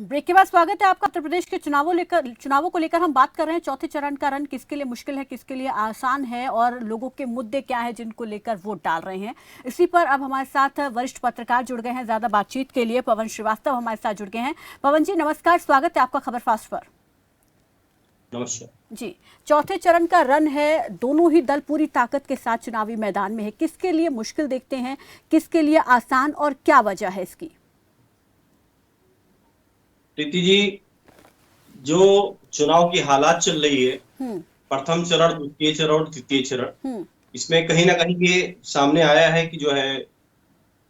Break के बाद स्वागत है आपका। उत्तर प्रदेश के चुनावों को लेकर हम बात कर रहे हैं। चौथे चरण का रन किसके लिए मुश्किल है, किसके लिए आसान है और लोगों के मुद्दे क्या है जिनको लेकर वोट डाल रहे हैं। इसी पर अब हमारे साथ वरिष्ठ पत्रकार जुड़ गए हैं ज्यादा बातचीत के लिए। पवन श्रीवास्तव हमारे साथ जुड़ गए हैं। पवन जी नमस्कार, स्वागत है आपका खबर फास्ट पर। नमस्कार जी, चौथे चरण का रन है, दोनों ही दल पूरी ताकत के साथ चुनावी मैदान में है। किसके लिए मुश्किल देखते हैं, किसके लिए आसान और क्या वजह है इसकी? प्रीति जी, जो चुनाव की हालात चल रही है, प्रथम चरण, द्वितीय चरण और तृतीय चरण, इसमें कहीं ना कहीं ये सामने आया है कि जो है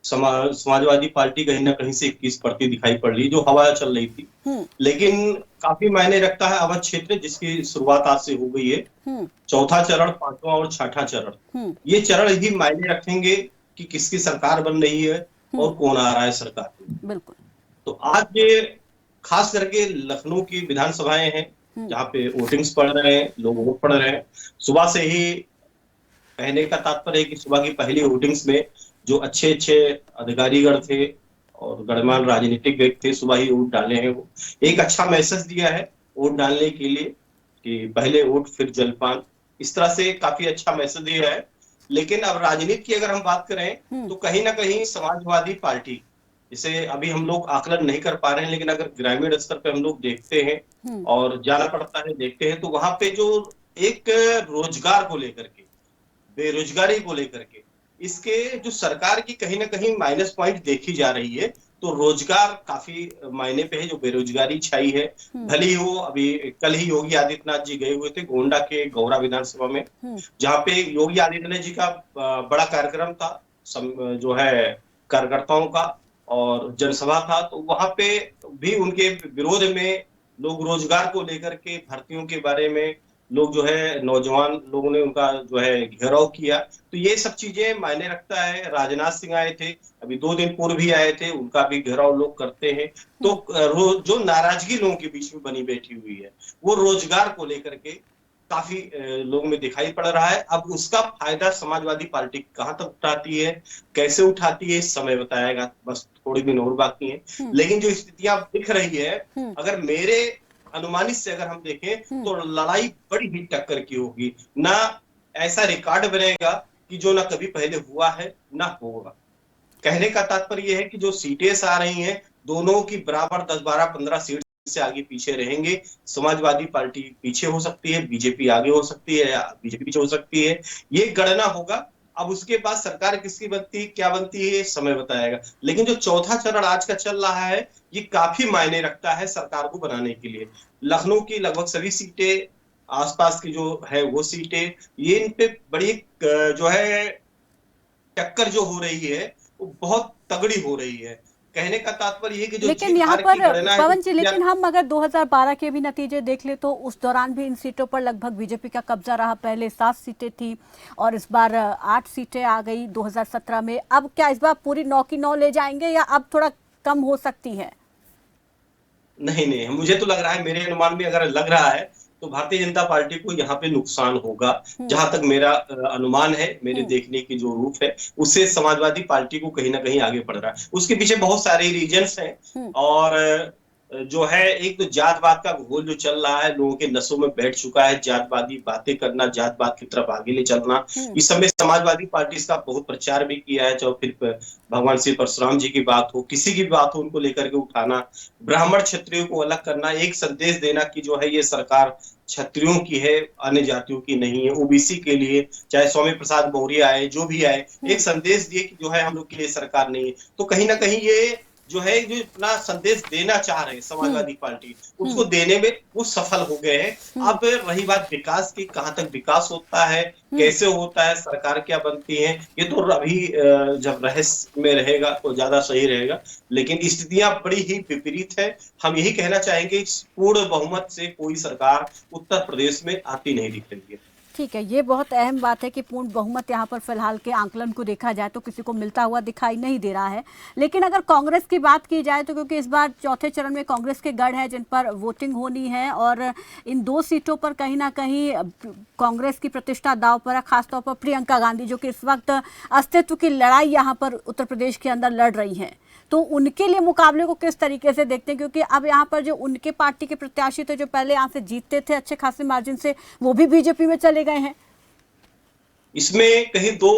समाजवादी पार्टी कहीं ना कहीं से 21% दिखाई पड़ रही, जो हवा चल रही थी। लेकिन काफी मायने रखता है अवध क्षेत्र, जिसकी शुरुआत आज से हो गई है। चौथा चरण, पांचवा और छठा चरण, ये चरण ही मायने रखेंगे कि किसकी सरकार बन रही है और कौन आ रहा है सरकार में। बिल्कुल। तो आज खास करके लखनऊ की विधानसभाएं हैं जहाँ पे वोटिंग्स पड़ रहे हैं, लोग वोट पड़ रहे हैं। सुबह से ही, कहने का तात्पर्य है कि सुबह की पहली वोटिंग्स में जो अच्छे अच्छे अधिकारीगण थे और गणमान्य राजनीतिक व्यक्ति थे, सुबह ही वोट डाले हैं। वो एक अच्छा मैसेज दिया है वोट डालने के लिए कि पहले वोट फिर जलपान, इस तरह से काफी अच्छा मैसेज दिया है। लेकिन अब राजनीति की अगर हम बात करें तो कहीं ना कहीं समाजवादी पार्टी, जिसे अभी हम लोग आकलन नहीं कर पा रहे हैं, लेकिन अगर ग्रामीण स्तर पे हम लोग देखते हैं और जाना पड़ता है, देखते हैं, तो वहां पे जो एक रोजगार को लेकर के, बेरोजगारी को लेकर के, इसके जो सरकार की कहीं ना कहीं माइनस पॉइंट देखी जा रही है। तो रोजगार काफी मायने पे है, जो बेरोजगारी छाई है। भले ही हो, अभी कल ही योगी आदित्यनाथ जी गए हुए थे गोंडा के गौरा विधानसभा में, जहाँ पे योगी आदित्यनाथ जी का बड़ा कार्यक्रम था, जो है कार्यकर्ताओं का और जनसभा था। तो वहां पे भी उनके विरोध में लोग रोजगार को लेकर के, भर्तियों के बारे में लोग जो है, नौजवान लोगों ने उनका जो है घेराव किया। तो ये सब चीजें मायने रखता है। राजनाथ सिंह आए थे, अभी 2 दिन पूर्व भी आए थे, उनका भी घेराव लोग करते हैं। तो जो नाराजगी लोगों के बीच में बनी बैठी हुई है, वो रोजगार को लेकर के काफी लोगों में दिखाई पड़ रहा है। अब उसका फायदा समाजवादी पार्टी कहां तक उठाती है, कैसे उठाती है, इस समय बताएगा। बस थोड़े दिन और बाकी हैं। लेकिन जो स्थितियां दिख रही है, अगर मेरे अनुमानित से अगर हम देखें तो लड़ाई बड़ी ही टक्कर की होगी। ना ऐसा रिकॉर्ड बनेगा कि जो ना कभी पहले हुआ है ना होगा। कहने का तात्पर्य यह है कि जो सीटें आ रही हैं, दोनों की बराबर 10, 12, 15 सीट से आगे पीछे रहेंगे। समाजवादी पार्टी पीछे हो सकती है, बीजेपी आगे हो सकती है, या बीजेपी पीछे हो सकती है, ये गणना होगा। अब उसके बाद सरकार किसकी बनती है, क्या बनती है, समय बताएगा। लेकिन जो चौथा चरण आज का चल रहा है, ये काफी मायने रखता है सरकार को बनाने के लिए। लखनऊ की लगभग सभी सीटें, आसपास की जो है वो सीटें, ये इन पे बड़ी जो है टक्कर जो हो रही है, वो बहुत तगड़ी हो रही है। कहने का तात्पर्य ये कि जो लेकिन यहाँ पर पवन जी, लेकिन हम अगर 2012 के भी नतीजे देख ले तो उस दौरान भी इन सीटों पर लगभग बीजेपी का कब्जा रहा। पहले 7 सीटें थी और इस बार 8 सीटें आ गई 2017 में। अब क्या इस बार पूरी 9 की 9 ले जाएंगे या अब थोड़ा कम हो सकती है? नहीं नहीं, मुझे तो लग रहा है, मेरे अनुमान में अगर लग रहा है तो भारतीय जनता पार्टी को यहाँ पे नुकसान होगा। जहां तक मेरा अनुमान है, मेरे देखने की जो रूप है, उससे समाजवादी पार्टी को कहीं ना कहीं आगे बढ़ रहा है। उसके पीछे बहुत सारे रीजंस हैं। और जो है, एक तो जातवाद का घोल जो चल रहा है, लोगों के नसों में बैठ चुका है। जातवादी बातें करना, जातवाद की तरफ आगे ले चलना। इस समय समाजवादी पार्टी इसका बहुत प्रचार भी किया है, चाहे फिर भगवान श्री परशुराम जी की बात हो, किसी की बात हो, उनको लेकर के उठाना, ब्राह्मण क्षत्रियों को अलग करना, एक संदेश देना कि जो है ये सरकार क्षत्रियों की है, अन्य जातियों की नहीं है। ओबीसी के लिए चाहे स्वामी प्रसाद मौर्य आए, जो भी आए, एक संदेश दिए कि जो है हम लोग के लिए सरकार नहीं है। तो कहीं ना कहीं ये जो है, जो अपना संदेश देना चाह रहे हैं समाजवादी पार्टी, उसको देने में वो सफल हो गए हैं। अब रही बात विकास की, कहां तक विकास होता है, कैसे होता है, सरकार क्या बनती है, ये तो अभी जब रहस्य में रहेगा तो ज्यादा सही रहेगा। लेकिन स्थितियां बड़ी ही विपरीत है। हम यही कहना चाहेंगे, पूर्ण बहुमत से कोई सरकार उत्तर प्रदेश में आती नहीं दिख रही है। ठीक है, ये बहुत अहम बात है कि पूर्ण बहुमत यहाँ पर फिलहाल के आंकलन को देखा जाए तो किसी को मिलता हुआ दिखाई नहीं दे रहा है। लेकिन अगर कांग्रेस की बात की जाए तो क्योंकि इस बार चौथे चरण में कांग्रेस के गढ़ है जिन पर वोटिंग होनी है और इन 2 सीटों पर कहीं ना कहीं कांग्रेस की प्रतिष्ठा दांव पर है, खासतौर पर प्रियंका गांधी जो कि इस वक्त अस्तित्व की लड़ाई यहाँ पर उत्तर प्रदेश के अंदर लड़ रही हैं। तो उनके लिए मुकाबले को किस तरीके से देखते हैं, क्योंकि अब यहाँ पर जो उनके पार्टी के प्रत्याशी थे जो पहले यहाँ से जीतते थे अच्छे खासे मार्जिन से, वो भी बीजेपी में चले गए हैं। इसमें कहीं दो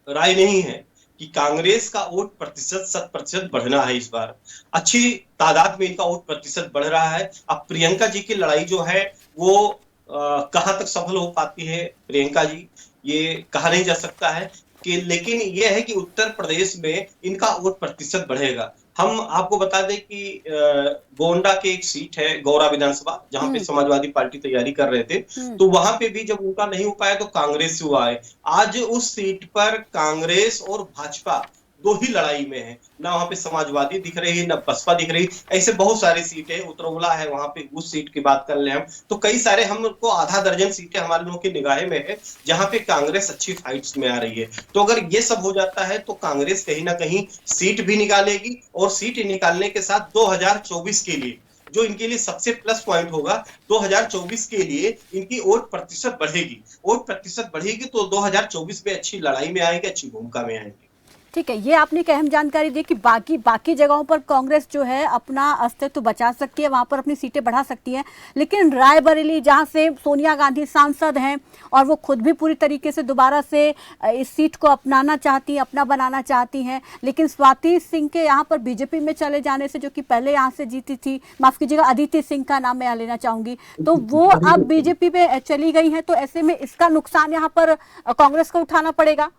राय नहीं है कि कांग्रेस का वोट प्रतिशत 100% बढ़ना है। इस बार अच्छी तादाद में इनका वोट प्रतिशत बढ़ रहा है। अब प्रियंका जी की लड़ाई जो है वो कहां तक सफल हो पाती है प्रियंका जी, ये कहा नहीं जा सकता है कि, लेकिन ये है कि उत्तर प्रदेश में इनका वोट प्रतिशत बढ़ेगा। हम आपको बता दें कि गोंडा के एक सीट है गौरा विधानसभा, जहां पे समाजवादी पार्टी तैयारी कर रहे थे, तो वहां पे भी जब उनका नहीं हो पाया तो कांग्रेस से हुआ है। आज उस सीट पर कांग्रेस और भाजपा दो ही लड़ाई में है, ना वहां पे समाजवादी दिख रही है ना बसपा दिख रही। ऐसे बहुत सारी सीटें, उतरौला है वहां पे, उस सीट की बात कर ले हम तो कई सारे, हमको आधा दर्जन सीटें हमारे लोगों की निगाह में है जहां पे कांग्रेस अच्छी फाइट्स में आ रही है। तो अगर ये सब हो जाता है तो कांग्रेस कहीं ना कहीं सीट भी निकालेगी, और सीट निकालने के साथ 2024 के लिए जो इनके लिए सबसे प्लस पॉइंट होगा, 2024 के लिए इनकी वोट प्रतिशत बढ़ेगी। वोट प्रतिशत बढ़ेगी तो 2024 में अच्छी लड़ाई में आएंगे, अच्छी भूमिका में आएंगे। ठीक है, ये आपने एक अहम जानकारी दी कि बाकी जगहों पर कांग्रेस जो है अपना अस्तित्व बचा सकती है, वहां पर अपनी सीटें बढ़ा सकती है। लेकिन रायबरेली जहां से सोनिया गांधी सांसद हैं और वो खुद भी पूरी तरीके से दोबारा से इस सीट को अपनाना चाहती हैं, अपना बनाना चाहती हैं, लेकिन स्वाति सिंह के यहाँ पर बीजेपी में चले जाने से, जो कि पहले यहाँ से जीती थी, माफ कीजिएगा अदिति सिंह का नाम मैं यहाँ लेना चाहूंगी, तो वो अब बीजेपी में चली गई है। तो ऐसे में इसका नुकसान यहाँ पर कांग्रेस को उठाना पड़ेगा।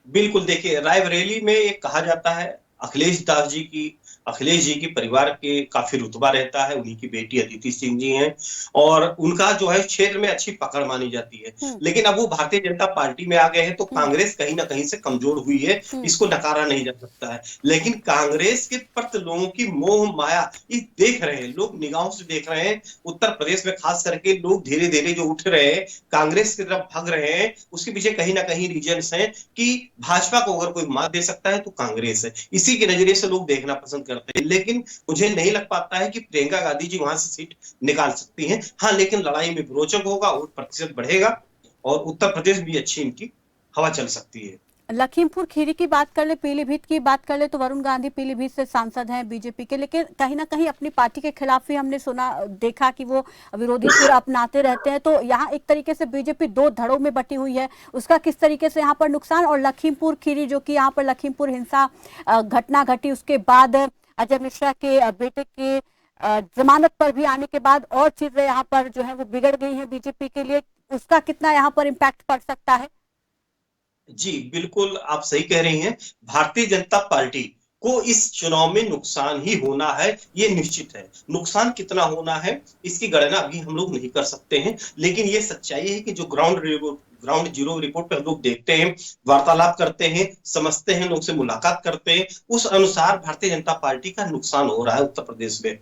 बिल्कुल, देखिए रायबरेली में एक कहा जाता है अखिलेश जी की परिवार के काफी रुतबा रहता है, उन्हीं की बेटी अदिति सिंह जी हैं और उनका जो है क्षेत्र में अच्छी पकड़ मानी जाती है। लेकिन अब वो भारतीय जनता पार्टी में आ गए हैं तो कांग्रेस कहीं ना कहीं से कमजोर हुई है, इसको नकारा नहीं जा सकता है। लेकिन कांग्रेस के प्रति लोगों की मोह माया ये देख रहे हैं, लोग निगाहों से देख रहे हैं। उत्तर प्रदेश में खास करके लोग धीरे धीरे जो उठ रहे हैं, कांग्रेस की तरफ भाग रहे हैं, उसके पीछे कहीं ना कहीं रीजंस हैं कि भाजपा को अगर कोई मात दे सकता है तो कांग्रेस है। इसी के नजरिए से लोग देखना पसंद करते हैं। लेकिन मुझे नहीं लग पाता है कि प्रियंका गांधी जी वहां से सीट निकाल सकती हैं। हाँ, लेकिन लड़ाई में रोचक होगा, वोट प्रतिशत बढ़ेगा और उत्तर प्रदेश भी अच्छी इनकी हवा चल सकती है। लखीमपुर खीरी की बात कर ले, पीलीभीत की बात कर ले, तो वरुण गांधी पीलीभीत से सांसद हैं बीजेपी के, लेकिन कहीं ना कहीं अपनी पार्टी के खिलाफ ही हमने देखा कि वो विरोधी सुर अपनाते रहते हैं। तो यहाँ एक तरीके से बीजेपी 2 धड़ों में बटी हुई है, उसका किस तरीके से यहाँ पर नुकसान। और लखीमपुर खीरी जो कि यहाँ पर लखीमपुर हिंसा घटना घटी, उसके बाद अजय मिश्रा के बेटे के जमानत पर भी आने के बाद और चीजें यहाँ पर जो है वो बिगड़ गई है बीजेपी के लिए, उसका कितना यहाँ पर इम्पैक्ट पड़ सकता है। जी बिल्कुल, आप सही कह रही हैं। भारतीय जनता पार्टी को इस चुनाव में नुकसान ही होना है, ये निश्चित है। नुकसान कितना होना है इसकी गणना अभी हम लोग नहीं कर सकते हैं, लेकिन ये सच्चाई है कि जो ग्राउंड जीरो रिपोर्ट पे हम लोग देखते हैं, वार्तालाप करते हैं, समझते हैं, लोग से मुलाकात करते हैं, उस अनुसार भारतीय जनता पार्टी का नुकसान हो रहा है उत्तर प्रदेश में।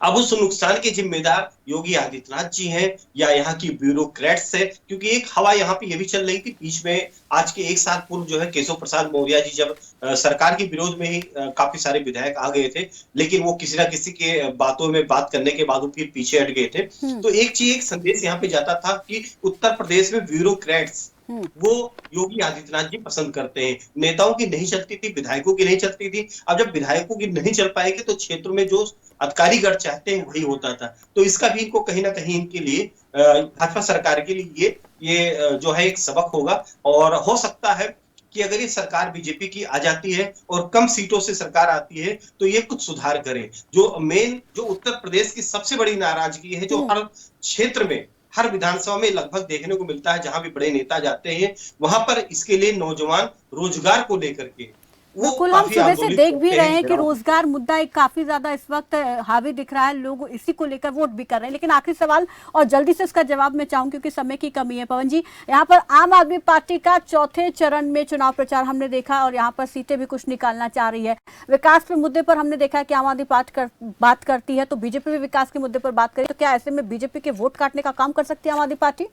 अब उस नुकसान के जिम्मेदार योगी आदित्यनाथ जी हैं या यहाँ की ब्यूरोक्रेट्स है, क्योंकि एक हवा यहाँ पे ये भी चल रही थी बीच में, आज के 1 साल पूर्व जो है केशव प्रसाद मौर्य जी जब सरकार के विरोध में ही काफी सारे विधायक आ गए थे, लेकिन वो किसी ना किसी के बातों में बात करने के बाद फिर पीछे हट गए थे। तो एक संदेश यहाँ पे जाता था कि उत्तर प्रदेश में ब्यूरोक्रेट्स वो योगी आदित्यनाथ जी पसंद करते हैं। नेताओं की नहीं चलती थी, विधायकों की नहीं चलती थी। अब जब विधायकों की नहीं चल पाएगी तो क्षेत्र में जो अधिकारीगण चाहते हैं वही होता था। तो इसका भी इनको कहीं ना कहीं इनके लिए भाजपा सरकार के लिए ये जो है एक सबक होगा। और हो सकता है कि अगर ये सरकार बीजेपी की आ जाती है और कम सीटों से सरकार आती है तो ये कुछ सुधार करे। जो उत्तर प्रदेश की सबसे बड़ी नाराजगी है, जो हर क्षेत्र में, हर विधानसभा में लगभग देखने को मिलता है, जहां भी बड़े नेता जाते हैं वहां पर इसके लिए नौजवान रोजगार को लेकर के बिल्कुल, हम सुबह से देख भी रहे हैं कि रोजगार मुद्दा एक काफी ज्यादा इस वक्त हावी दिख रहा है, लोग इसी को लेकर वोट भी कर रहे हैं। लेकिन आखिरी सवाल और जल्दी से इसका जवाब मैं चाहूँ क्योंकि समय की कमी है। पवन जी, यहाँ पर आम आदमी पार्टी का चौथे चरण में चुनाव प्रचार हमने देखा और यहाँ पर सीटें भी कुछ निकालना चाह रही है। विकास के मुद्दे पर हमने देखा कि आम आदमी पार्टी बात करती है, तो बीजेपी भी विकास के मुद्दे पर बात करी, तो क्या ऐसे में बीजेपी के वोट काटने का काम कर सकती है आम आदमी पार्टी?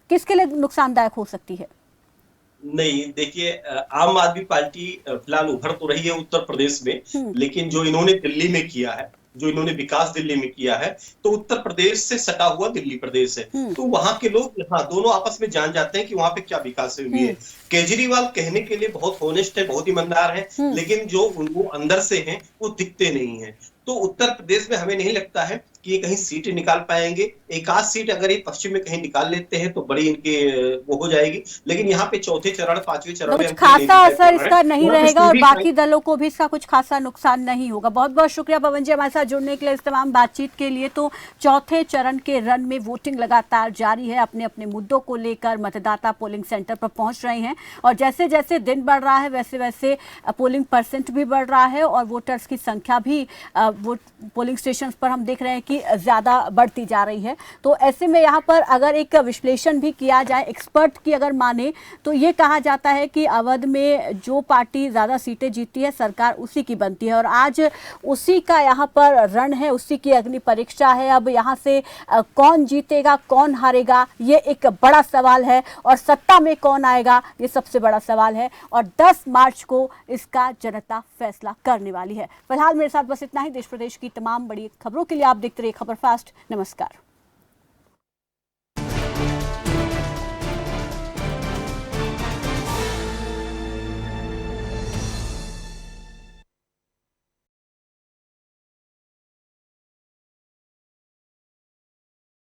किसके लिए नुकसानदायक हो सकती है? नहीं, देखिए, आम आदमी पार्टी फिलहाल उभर तो रही है उत्तर प्रदेश में, लेकिन जो इन्होंने दिल्ली में किया है, जो इन्होंने विकास दिल्ली में किया है, तो उत्तर प्रदेश से सटा हुआ दिल्ली प्रदेश है, तो वहां के लोग, हाँ, दोनों आपस में जान जाते हैं कि वहां पे क्या विकास हुई है। केजरीवाल कहने के लिए बहुत होनेस्ट है, बहुत ईमानदार है, लेकिन जो उनको अंदर से हैं वो दिखते नहीं है। तो उत्तर प्रदेश में हमें नहीं लगता है कि ये कहीं सीट निकाल पाएंगे। एक आध सीट अगर ये पश्चिम में कहीं निकाल लेते हैं तो बड़ी इनके वो हो जाएगी, लेकिन यहाँ पे चौथे चरण, पांचवें चरण में कुछ खासा असर इसका नहीं रहेगा और बाकी सीधी दलों को भी इसका कुछ खासा नुकसान नहीं होगा। बहुत बहुत शुक्रिया पवन जी हमारे साथ जुड़ने के लिए, इस तमाम बातचीत के लिए। तो चौथे चरण के रन में वोटिंग लगातार जारी है, अपने अपने मुद्दों को लेकर मतदाता पोलिंग सेंटर पर पहुंच रहे हैं और जैसे जैसे दिन बढ़ रहा है वैसे वैसे पोलिंग परसेंट भी बढ़ रहा है और वोटर्स की संख्या भी पोलिंग स्टेशन पर हम देख रहे हैं कि ज्यादा बढ़ती जा रही है। तो ऐसे में यहाँ पर अगर एक विश्लेषण भी किया जाए, एक्सपर्ट की अगर माने, तो ये कहा जाता है कि अवध में जो पार्टी ज्यादा सीटें जीतती है सरकार उसी की बनती है और आज उसी का यहाँ पर रण है, उसी की अग्नि परीक्षा है। अब यहाँ से कौन जीतेगा कौन हारेगा ये एक बड़ा सवाल है और सत्ता में कौन आएगा ये सबसे बड़ा सवाल है और 10 मार्च को इसका जनता फैसला करने वाली है। फिलहाल मेरे साथ बस इतना ही। देश प्रदेश की तमाम बड़ी खबरों के लिए आप देखते रहिए खबर फास्ट। नमस्कार।